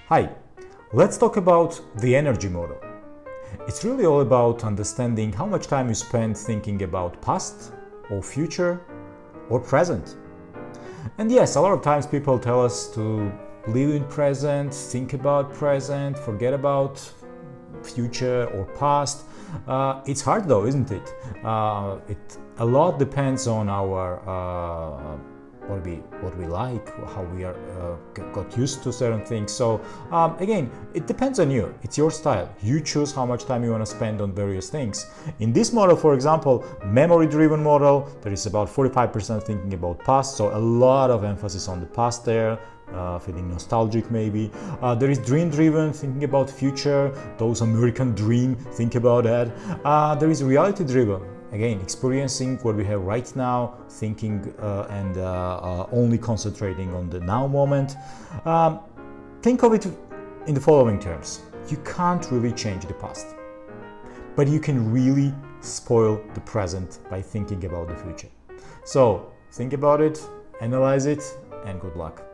Hi, let's talk about the energy model. It's really all about understanding how much time you spend thinking about past or future or present. And yes, a lot of times people tell us to live in present, think about present, forget about future or past. It's hard though, isn't it? A lot depends on our what we like, how we are got used to certain things. So again, it depends on you. It's your style. You choose how much time you want to spend on various things. In this model, for example, memory-driven model, there is about 45% thinking about past, so a lot of emphasis on the past there. Feeling nostalgic maybe. There is dream-driven, thinking about future, those American dream, think about that. There is reality-driven, again, experiencing what we have right now, thinking and only concentrating on the now moment. Think of it in the following terms. You can't really change the past, but you can really spoil the present by thinking about the future. So think about it, analyze it, and good luck.